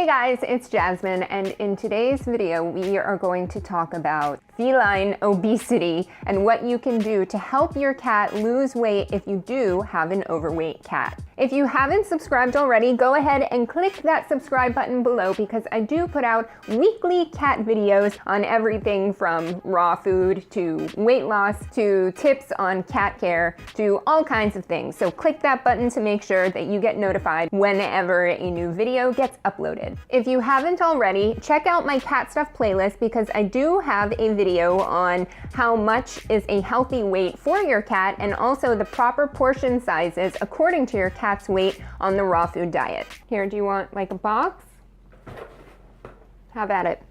Hey guys, it's Jasmine, and in today's video we are going to talk about feline obesity and what you can do to help your cat lose weight if you do have an overweight cat. If you haven't subscribed already, go ahead and click that subscribe button below because I do put out weekly cat videos on everything from raw food to weight loss to tips on cat care to all kinds of things. So click that button to make sure that you get notified whenever a new video gets uploaded. If you haven't already, check out my cat stuff playlist because I do have a video on how much is a healthy weight for your cat and also the proper portion sizes according to your cat's weight on the raw food diet. Here, do you want like a box? Have at it.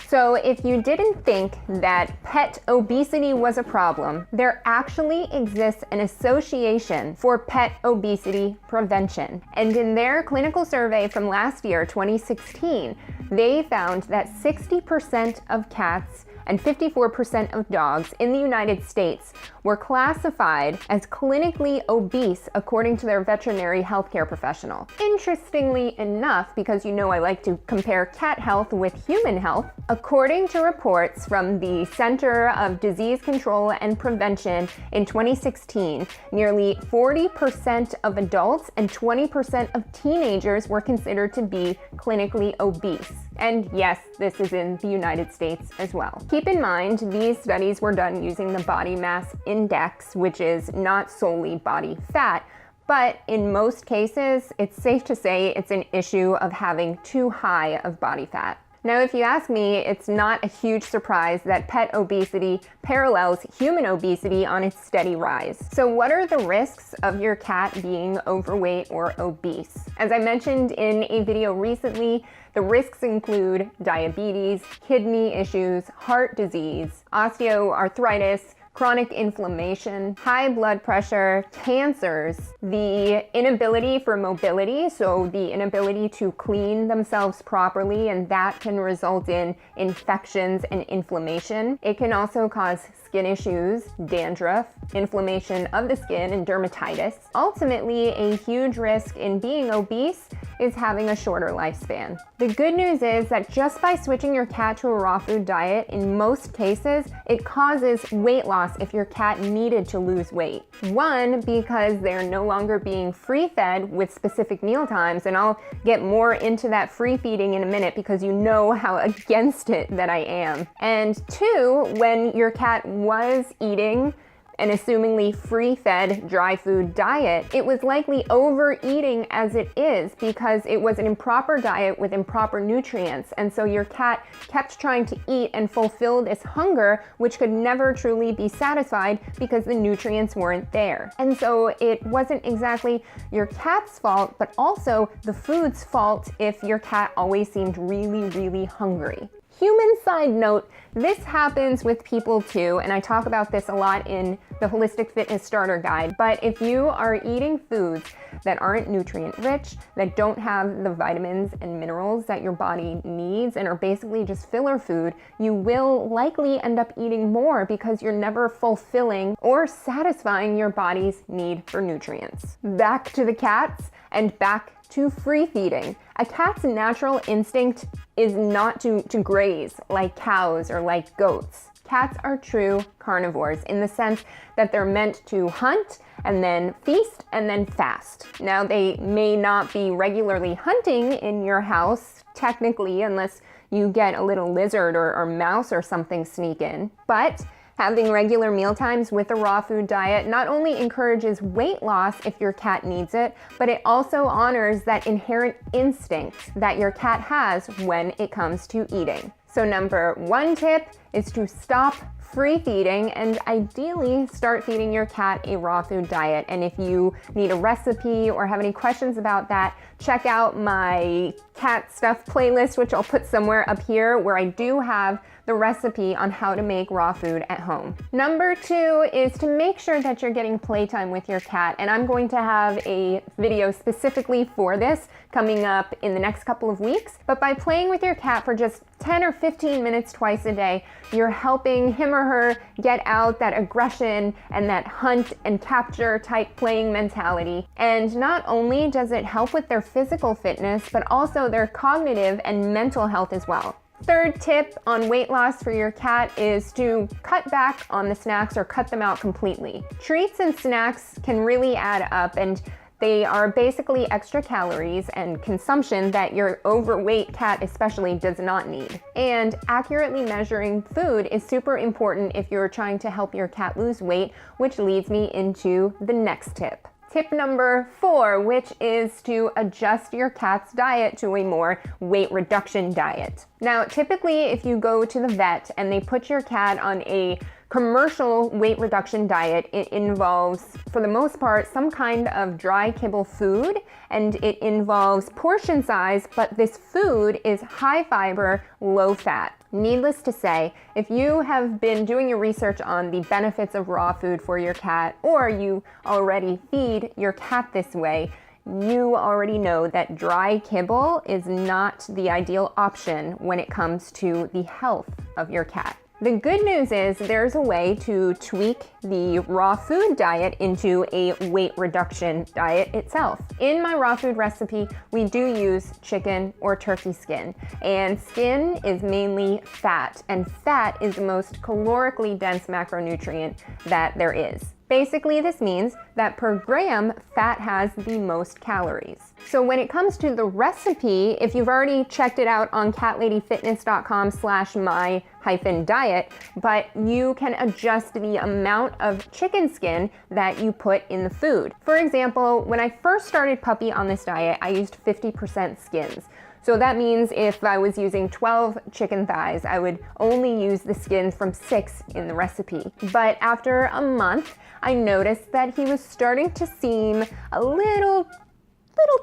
So if you didn't think that pet obesity was a problem, there actually exists an association for pet obesity prevention. And in their clinical survey from last year, 2016, they found that 60% of cats and 54% of dogs in the United States were classified as clinically obese according to their veterinary healthcare professional. Interestingly enough, because you know I like to compare cat health with human health, according to reports from the Center of Disease Control and Prevention in 2016, nearly 40% of adults and 20% of teenagers were considered to be clinically obese. And yes, this is in the United States as well. Keep in mind, these studies were done using the body mass index, which is not solely body fat, but in most cases, it's safe to say it's an issue of having too high of body fat. Now, if you ask me, it's not a huge surprise that pet obesity parallels human obesity on its steady rise. So what are the risks of your cat being overweight or obese? As I mentioned in a video recently, the risks include diabetes, kidney issues, heart disease, osteoarthritis, chronic inflammation, high blood pressure, cancers, the inability for mobility, so the inability to clean themselves properly, and that can result in infections and inflammation. It can also cause skin issues, dandruff, inflammation of the skin, and dermatitis. Ultimately, a huge risk in being obese is having a shorter lifespan. The good news is that just by switching your cat to a raw food diet, in most cases, it causes weight loss if your cat needed to lose weight. One, because they're no longer being free-fed with specific meal times, and I'll get more into that free feeding in a minute because you know how against it that I am. And two, when your cat was eating an assumingly free-fed dry food diet, it was likely overeating as it is because it was an improper diet with improper nutrients. And so your cat kept trying to eat and fulfill this hunger, which could never truly be satisfied because the nutrients weren't there. And so it wasn't exactly your cat's fault, but also the food's fault if your cat always seemed really, really hungry. Human side note, this happens with people too, and I talk about this a lot in the Holistic Fitness Starter Guide, but if you are eating foods that aren't nutrient rich, that don't have the vitamins and minerals that your body needs and are basically just filler food, you will likely end up eating more because you're never fulfilling or satisfying your body's need for nutrients. Back to the cats and back to free feeding. A cat's natural instinct is not to graze like cows or like goats. Cats are true carnivores in the sense that they're meant to hunt and then feast and then fast. Now, they may not be regularly hunting in your house, technically, unless you get a little lizard or mouse or something sneak in, but having regular meal times with a raw food diet not only encourages weight loss if your cat needs it, but it also honors that inherent instinct that your cat has when it comes to eating. So number one tip is to stop free feeding and ideally start feeding your cat a raw food diet. And if you need a recipe or have any questions about that, check out my cat stuff playlist, which I'll put somewhere up here, where I do have the recipe on how to make raw food at home. Number two is to make sure that you're getting playtime with your cat. And I'm going to have a video specifically for this coming up in the next couple of weeks. But by playing with your cat for just 10 or 15 minutes twice a day, you're helping him or her get out that aggression and that hunt and capture type playing mentality. And not only does it help with their physical fitness, but also their cognitive and mental health as well. Third tip on weight loss for your cat is to cut back on the snacks or cut them out completely. Treats and snacks can really add up, and they are basically extra calories and consumption that your overweight cat especially does not need. And accurately measuring food is super important if you're trying to help your cat lose weight, which leads me into the next tip. Tip number 4, which is to adjust your cat's diet to a more weight reduction diet. Now, typically if you go to the vet and they put your cat on a commercial weight reduction diet, it involves, for the most part, some kind of dry kibble food, and it involves portion size, but this food is high fiber, low fat. Needless to say, if you have been doing your research on the benefits of raw food for your cat, or you already feed your cat this way, you already know that dry kibble is not the ideal option when it comes to the health of your cat. The good news is there's a way to tweak the raw food diet into a weight reduction diet itself. In my raw food recipe, we do use chicken or turkey skin, and skin is mainly fat, and fat is the most calorically dense macronutrient that there is. Basically, this means that per gram, fat has the most calories. So when it comes to the recipe, if you've already checked it out on catladyfitness.com/my-diet, but you can adjust the amount of chicken skin that you put in the food. For example, when I first started Puppy on this diet, I used 50% skins. So that means if I was using 12 chicken thighs, I would only use the skin from 6 in the recipe. But after a month, I noticed that he was starting to seem a little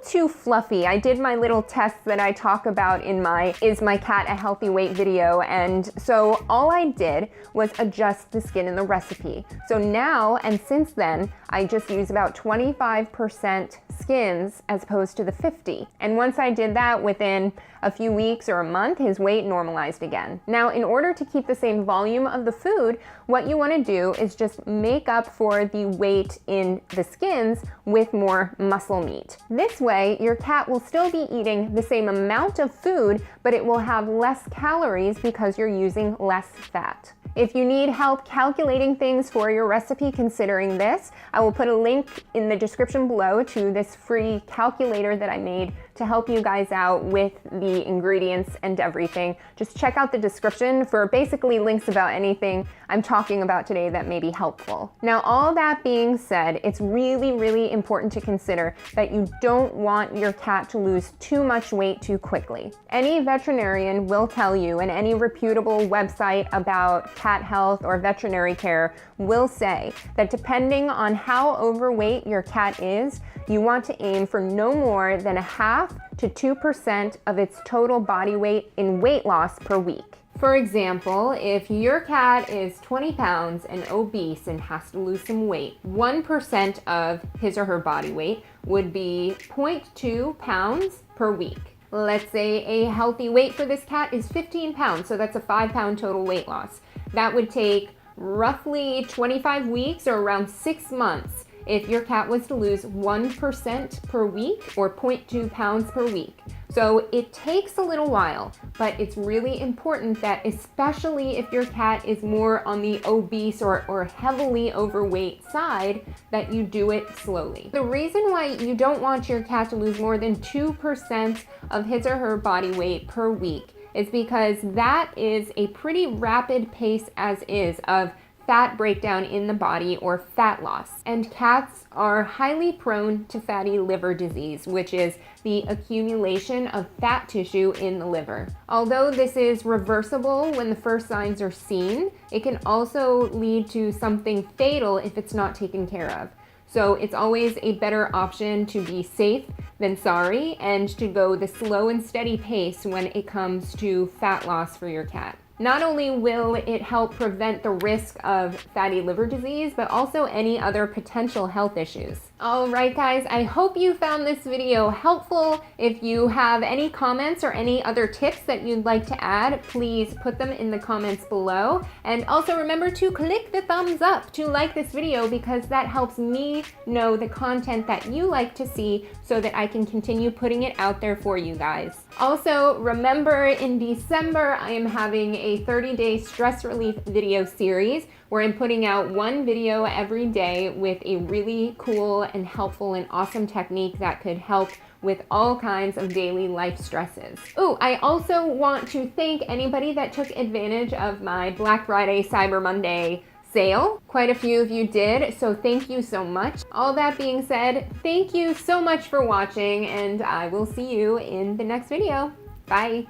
too fluffy. I did my little test that I talk about in my Is My Cat a Healthy Weight video, and so all I did was adjust the skin in the recipe. So now, and since then, I just use about 25% skins as opposed to the 50. And once I did that, within a few weeks or a month, his weight normalized again. Now, in order to keep the same volume of the food, what you want to do is just make up for the weight in the skins with more muscle meat. This way, your cat will still be eating the same amount of food, but it will have less calories because you're using less fat. If you need help calculating things for your recipe considering this, I will put a link in the description below to this free calculator that I made to help you guys out with the ingredients and everything. Just check out the description for basically links about anything I'm talking about today that may be helpful. Now, all that being said, it's really important to consider that you don't want your cat to lose too much weight too quickly. Any veterinarian will tell you, and any reputable website about cat health or veterinary care will say that depending on how overweight your cat is, you want to aim for no more than 0.5 to 2% of its total body weight in weight loss per week. For example, if your cat is 20 pounds and obese and has to lose some weight, 1% of his or her body weight would be 0.2 pounds per week. Let's say a healthy weight for this cat is 15 pounds, so that's a 5-pound total weight loss. That would take roughly 25 weeks or around 6 months if your cat was to lose 1% per week or 0.2 pounds per week. So it takes a little while, but it's really important that, especially if your cat is more on the obese or heavily overweight side, that you do it slowly. The reason why you don't want your cat to lose more than 2% of his or her body weight per week is because that is a pretty rapid pace as is of fat breakdown in the body or fat loss. And cats are highly prone to fatty liver disease, which is the accumulation of fat tissue in the liver. Although this is reversible when the first signs are seen, it can also lead to something fatal if it's not taken care of. So it's always a better option to be safe than sorry and to go the slow and steady pace when it comes to fat loss for your cat. Not only will it help prevent the risk of fatty liver disease, but also any other potential health issues. All right, guys, I hope you found this video helpful. If you have any comments or any other tips that you'd like to add, please put them in the comments below. And also remember to click the thumbs up to like this video, because that helps me know the content that you like to see so that I can continue putting it out there for you guys. Also, remember in December, I am having a 30-day stress relief video series where I'm putting out one video every day with a really cool and helpful and awesome technique that could help with all kinds of daily life stresses. Oh, I also want to thank anybody that took advantage of my Black Friday, Cyber Monday sale. Quite a few of you did, so thank you so much. All that being said, thank you so much for watching, and I will see you in the next video. Bye.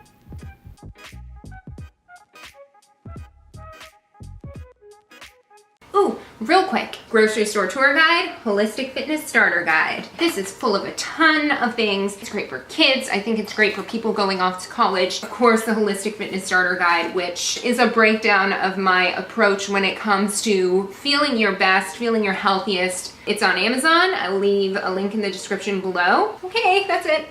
Ooh, real quick, grocery store tour guide, holistic fitness starter guide. This is full of a ton of things. It's great for kids. I think it's great for people going off to college. Of course, the holistic fitness starter guide, which is a breakdown of my approach when it comes to feeling your best, feeling your healthiest. It's on Amazon. I'll leave a link in the description below. Okay, that's it.